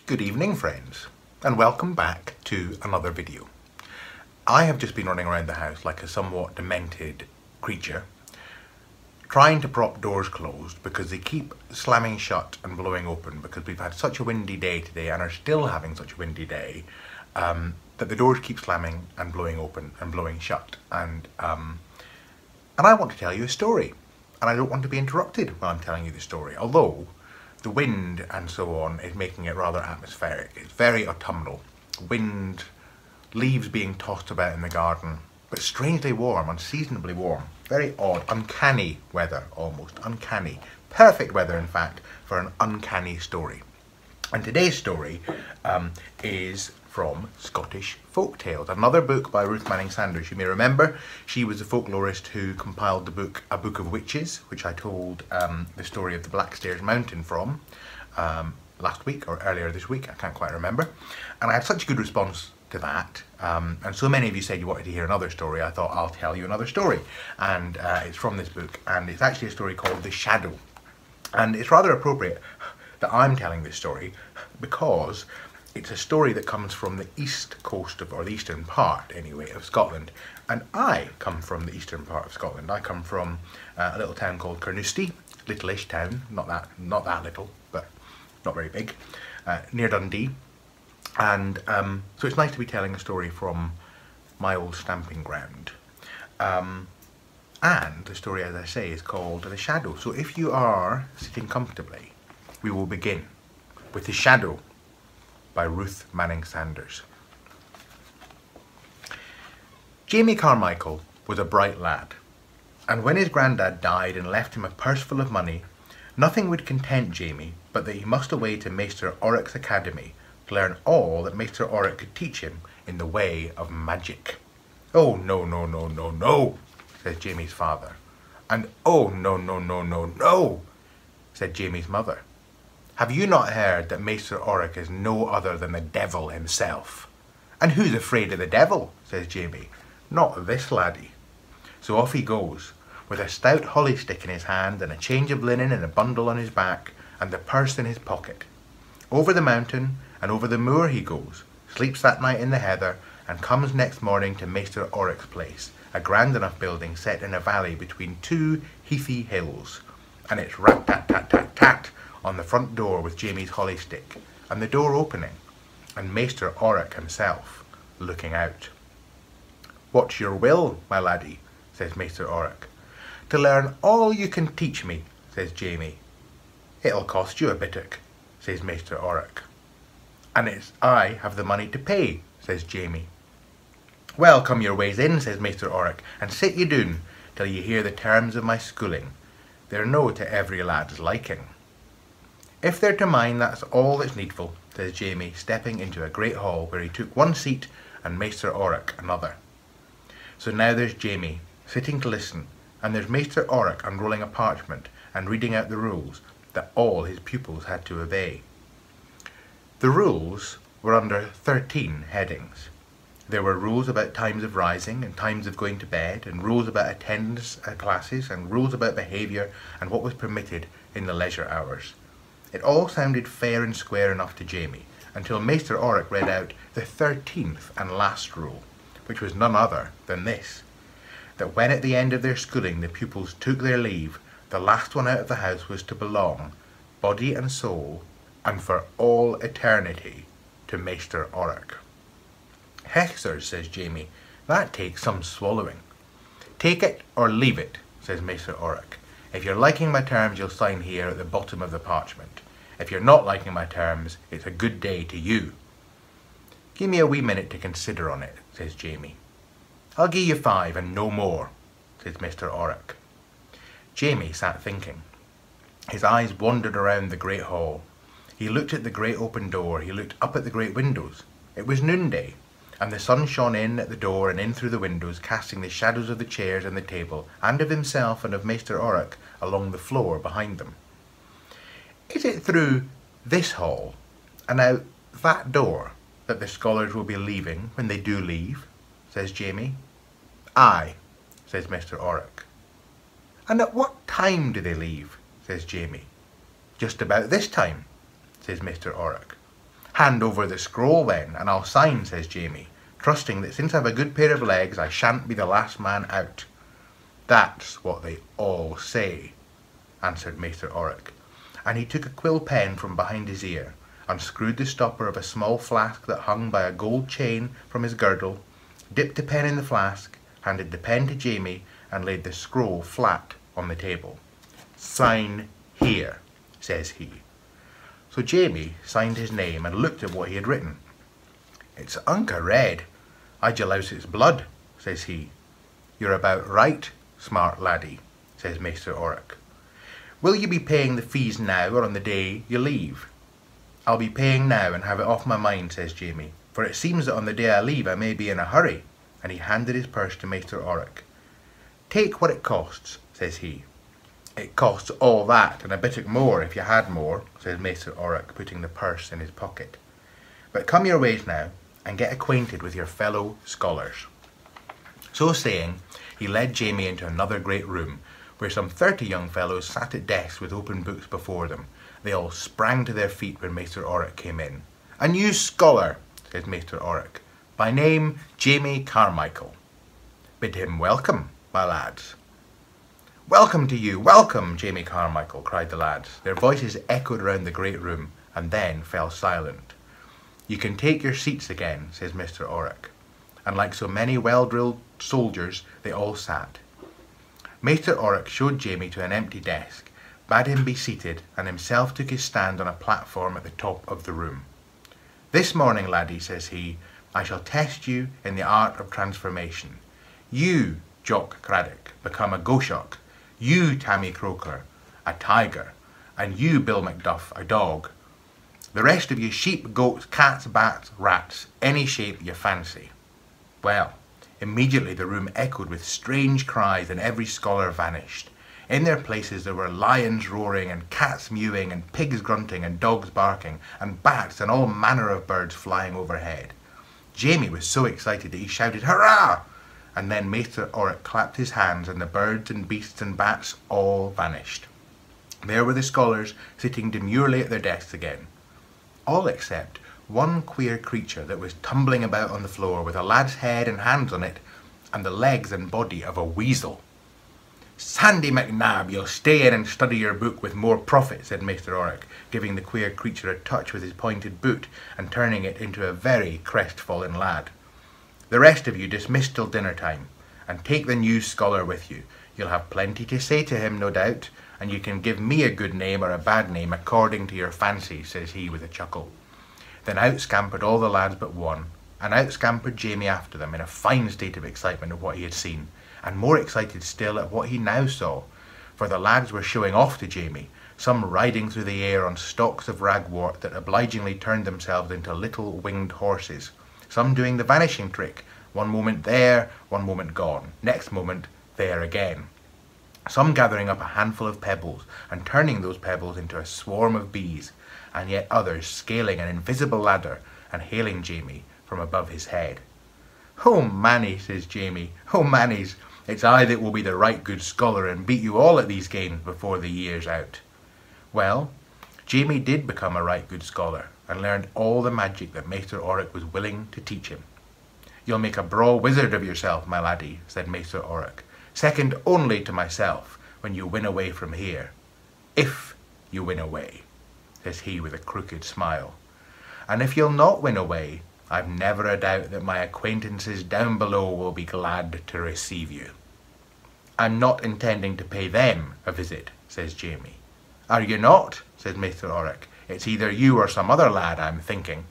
Good evening, friends, and welcome back to another video. I have just been running around the house like a somewhat demented creature, trying to prop doors closed because they keep slamming shut and blowing open because we've had such a windy day today and are still having such a windy day that the doors keep slamming and blowing open and blowing shut. And I want to tell you a story, and I don't want to be interrupted while I'm telling you the story, although the wind and so on is making it rather atmospheric. It's very autumnal. Wind, leaves being tossed about in the garden, but strangely warm, unseasonably warm. Very odd, uncanny weather almost, uncanny. Perfect weather, in fact, for an uncanny story. And today's story is from Scottish Folk Tales, another book by Ruth Manning Sanders. You may remember she was the folklorist who compiled the book A Book of Witches, which I told the story of the Blackstairs Mountain from last week or earlier this week, I can't quite remember. And I had such a good response to that, and so many of you said you wanted to hear another story. I thought I'll tell you another story, and it's from this book, and it's actually a story called The Shadow. And it's rather appropriate that I'm telling this story because it's a story that comes from the east coast of, or the eastern part anyway, of Scotland. And I come from the eastern part of Scotland. I come from a little town called Carnoustie, little-ish town, not that little, but not very big, near Dundee. And so it's nice to be telling a story from my old stamping ground. And the story, as I say, is called The Shadow. So if you are sitting comfortably, we will begin with The Shadow by Ruth Manning Sanders. Jamie Carmichael was a bright lad, and when his grandad died and left him a purse full of money, nothing would content Jamie but that he must away to Maester Orrick's academy to learn all that Maester Orrick could teach him in the way of magic. "Oh, no, no, no, no, no," says Jamie's father. And "Oh, no, no, no, no, no," said Jamie's mother. "Have you not heard that Maester Orrick is no other than the devil himself?" "And who's afraid of the devil?" says Jamie. "Not this laddie." So off he goes, with a stout holly stick in his hand and a change of linen and a bundle on his back and the purse in his pocket. Over the mountain and over the moor he goes, sleeps that night in the heather, and comes next morning to Maester Orrick's place, a grand enough building set in a valley between two heathy hills. And it's rat-tat-tat-tat-tat on the front door with Jamie's holly stick, and the door opening, and Maester Orrick himself looking out. "What's your will, my laddie?" says Maester Orrick. "To learn all you can teach me," says Jamie. "It'll cost you a bittock," says Maester Orrick. "And it's I have the money to pay," says Jamie. "Well, come your ways in," says Maester Orrick, "and sit ye doon till ye hear the terms of my schooling. They're no to every lad's liking." "If they're to mine, that's all that's needful," says Jamie, stepping into a great hall where he took one seat and Maester Orrick another. So now there's Jamie, sitting to listen, and there's Maester Orrick unrolling a parchment and reading out the rules that all his pupils had to obey. The rules were under 13 headings. There were rules about times of rising and times of going to bed, and rules about attendance at classes, and rules about behaviour and what was permitted in the leisure hours. It all sounded fair and square enough to Jamie, until Maester Orrick read out the 13th and last rule, which was none other than this: that when at the end of their schooling the pupils took their leave, the last one out of the house was to belong, body and soul, and for all eternity, to Maester Orrick. "Hech, sirs," says Jamie, "that takes some swallowing." "Take it or leave it," says Maester Orrick. "If you're liking my terms, you'll sign here at the bottom of the parchment. If you're not liking my terms, it's a good day to you." "Give me a wee minute to consider on it," says Jamie. "I'll gie you 5 and no more," says Maester Orrick. Jamie sat thinking. His eyes wandered around the great hall. He looked at the great open door. He looked up at the great windows. It was noonday, and the sun shone in at the door and in through the windows, casting the shadows of the chairs and the table, and of himself and of Maester Orrick along the floor behind them. "Is it through this hall and out that door that the scholars will be leaving when they do leave?" says Jamie. "Aye," says Maester Orrick. "And at what time do they leave?" says Jamie. "Just about this time," says Maester Orrick. Hand over the scroll then, and I'll sign, says Jamie, trusting that since I've a good pair of legs, I shan't be the last man out. That's what they all say, answered Maester Oric, and he took a quill pen from behind his ear, unscrewed the stopper of a small flask that hung by a gold chain from his girdle, dipped the pen in the flask, handed the pen to Jamie, and laid the scroll flat on the table. Sign here, says he. So Jamie signed his name and looked at what he had written. It's unca red. I'd louse it's blood, says he. You're about right, smart laddie, says Maester Oric. Will you be paying the fees now or on the day you leave? I'll be paying now and have it off my mind, says Jamie, for it seems that on the day I leave I may be in a hurry, and he handed his purse to Maester Oric. Take what it costs, says he. It costs all that and a bit more if you had more, says Maester Oric, putting the purse in his pocket. But come your ways now and get acquainted with your fellow scholars. So saying, he led Jamie into another great room, where some 30 young fellows sat at desks with open books before them. They all sprang to their feet when Maester Oric came in. A new scholar, says Maester Oric, by name Jamie Carmichael. Bid him welcome, my lads. Welcome to you, welcome, Jamie Carmichael, cried the lads. Their voices echoed around the great room, and then fell silent. You can take your seats again, says Mr. Oric. And like so many well-drilled soldiers, they all sat. Maester Oric showed Jamie to an empty desk, bade him be seated, and himself took his stand on a platform at the top of the room. This morning, laddie, says he, I shall test you in the art of transformation. You, Jock Craddock, become a Goshawk. You, Tammy Croker, a tiger. And you, Bill Macduff, a dog. The rest of you sheep, goats, cats, bats, rats, any shape you fancy. Well, immediately the room echoed with strange cries and every scholar vanished. In their places there were lions roaring and cats mewing and pigs grunting and dogs barking and bats and all manner of birds flying overhead. Jamie was so excited that he shouted, "Hurrah!" And then Maester Oric clapped his hands and the birds and beasts and bats all vanished. There were the scholars sitting demurely at their desks again. All except one queer creature that was tumbling about on the floor with a lad's head and hands on it and the legs and body of a weasel. "Sandy McNab, you'll stay in and study your book with more profit," said Maester Oric, giving the queer creature a touch with his pointed boot and turning it into a very crestfallen lad. "The rest of you dismissed till dinner time, and take the new scholar with you. You'll have plenty to say to him, no doubt, and you can give me a good name or a bad name according to your fancy," says he with a chuckle. Then out scampered all the lads but one, and out scampered Jamie after them in a fine state of excitement at what he had seen, and more excited still at what he now saw, for the lads were showing off to Jamie, some riding through the air on stalks of ragwort that obligingly turned themselves into little winged horses, some doing the vanishing trick, one moment there, one moment gone, next moment there again. Some gathering up a handful of pebbles and turning those pebbles into a swarm of bees, and yet others scaling an invisible ladder and hailing Jamie from above his head. "Oh, Manny," says Jamie, "oh, Mannies, it's I that will be the right good scholar and beat you all at these games before the year's out." Well, Jamie did become a right good scholar and learned all the magic that Maester Oric was willing to teach him. "You'll make a braw wizard of yourself, my laddie," said Maester Oric, "second only to myself when you win away from here. If you win away," says he with a crooked smile. "And if you'll not win away, I've never a doubt that my acquaintances down below will be glad to receive you." "I'm not intending to pay them a visit," says Jamie. "Are you not?" says Maester Oric. "It's either you or some other lad, I'm thinking."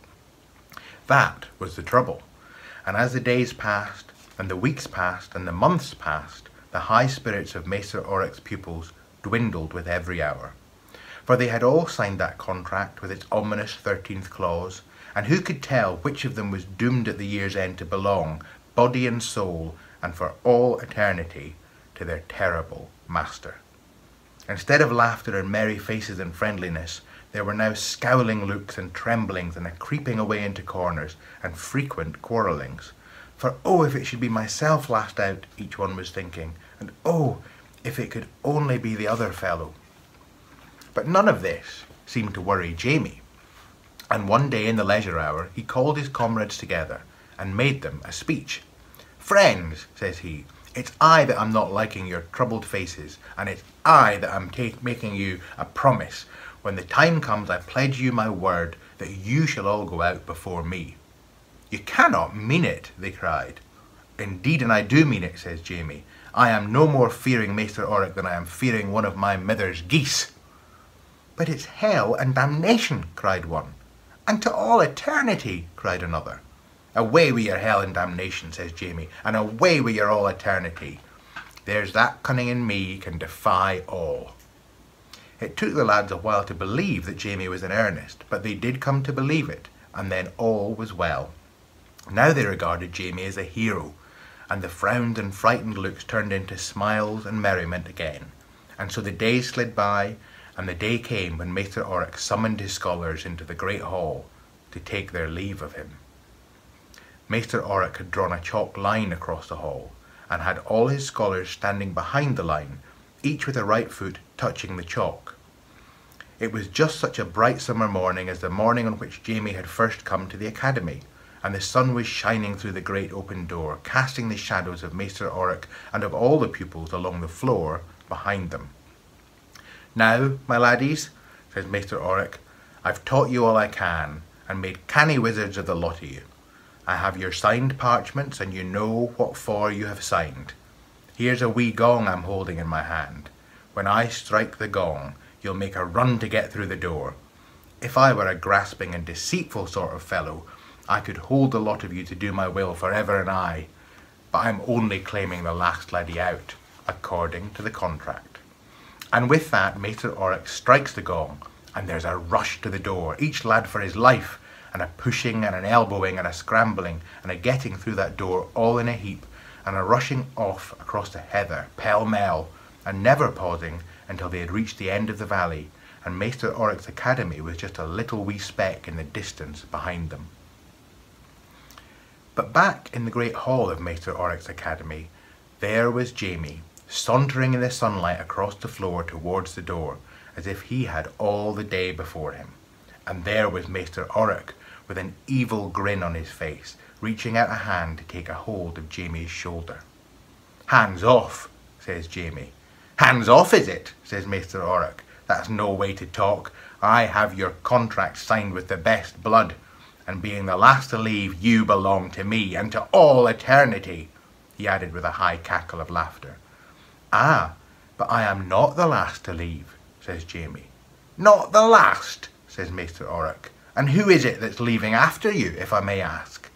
That was the trouble, and as the days passed, and the weeks passed, and the months passed, the high spirits of Maester Oric's pupils dwindled with every hour. For they had all signed that contract with its ominous 13th clause, and who could tell which of them was doomed at the year's end to belong, body and soul, and for all eternity, to their terrible master. Instead of laughter and merry faces and friendliness, there were now scowling looks and tremblings and a creeping away into corners and frequent quarrellings. For oh, if it should be myself last out, each one was thinking, and oh, if it could only be the other fellow. But none of this seemed to worry Jamie. And one day in the leisure hour he called his comrades together and made them a speech. "Friends," says he, "it's I that am not liking your troubled faces, and it's I that am making you a promise. When the time comes, I pledge you my word that you shall all go out before me." "You cannot mean it," they cried. "Indeed, and I do mean it," says Jamie. "I am no more fearing Maester Oric than I am fearing one of my mither's geese." "But it's hell and damnation," cried one. "And to all eternity," cried another. "Away with your hell and damnation," says Jamie, "and away with your all eternity. There's that cunning in me can defy all." It took the lads a while to believe that Jamie was in earnest, but they did come to believe it, and then all was well. Now they regarded Jamie as a hero, and the frowns and frightened looks turned into smiles and merriment again. And so the days slid by, and the day came when Maester Oric summoned his scholars into the great hall to take their leave of him. Maester Oric had drawn a chalk line across the hall, and had all his scholars standing behind the line, each with a right foot touching the chalk. It was just such a bright summer morning as the morning on which Jamie had first come to the academy, and the sun was shining through the great open door, casting the shadows of Maester Oric and of all the pupils along the floor behind them. "Now, my laddies," says Maester Oric, "I've taught you all I can, and made canny wizards of the lot of you. I have your signed parchments, and you know what for you have signed. Here's a wee gong I'm holding in my hand. When I strike the gong, you'll make a run to get through the door. If I were a grasping and deceitful sort of fellow, I could hold the lot of you to do my will for ever and aye, but I'm only claiming the last laddie out, according to the contract." And with that, Maester Oric strikes the gong, and there's a rush to the door, each lad for his life, and a pushing and an elbowing and a scrambling and a getting through that door all in a heap, and a rushing off across the heather, pell-mell, and never pausing until they had reached the end of the valley, and Maester Oric's academy was just a little wee speck in the distance behind them. But back in the great hall of Maester Oric's academy, there was Jamie, sauntering in the sunlight across the floor towards the door, as if he had all the day before him. And there was Maester Oric, with an evil grin on his face, reaching out a hand to take a hold of Jamie's shoulder. "Hands off," says Jamie. "Hands off, is it?" says Maester Oric. "That's no way to talk. I have your contract signed with the best blood, and being the last to leave, you belong to me, and to all eternity," he added with a high cackle of laughter. "Ah, but I am not the last to leave," says Jamie. "Not the last?" says Maester Oric. "And who is it that's leaving after you, if I may ask?"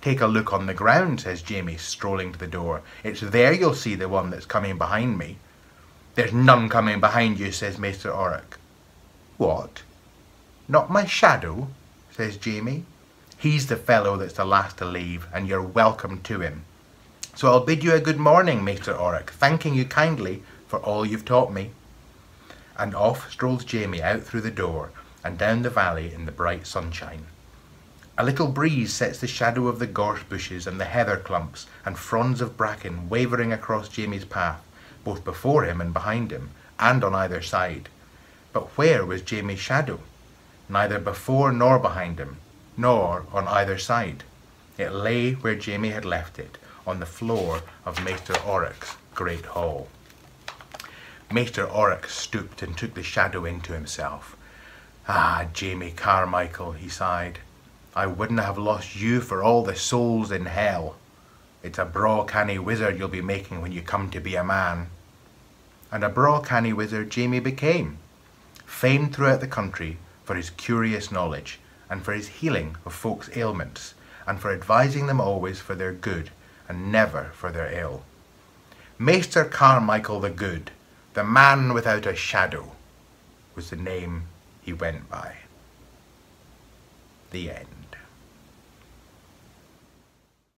"Take a look on the ground," says Jamie, strolling to the door. "It's there you'll see the one that's coming behind me." "There's none coming behind you," says Maester Oric. "What? Not my shadow?" says Jamie. "He's the fellow that's the last to leave, and you're welcome to him. So I'll bid you a good morning, Maester Oric, thanking you kindly for all you've taught me." And off strolls Jamie out through the door and down the valley in the bright sunshine. A little breeze sets the shadow of the gorse bushes and the heather clumps and fronds of bracken wavering across Jamie's path, both before him and behind him, and on either side. But where was Jamie's shadow? Neither before nor behind him, nor on either side. It lay where Jamie had left it, on the floor of Maester Oric's great hall. Maester Oric stooped and took the shadow into himself. "Ah, Jamie Carmichael," he sighed, "I wouldn't have lost you for all the souls in hell. It's a braw canny wizard you'll be making when you come to be a man." And a braw canny wizard Jamie became, famed throughout the country for his curious knowledge, and for his healing of folks' ailments, and for advising them always for their good, and never for their ill. Maester Carmichael the Good, the man without a shadow, was the name he went by. The end.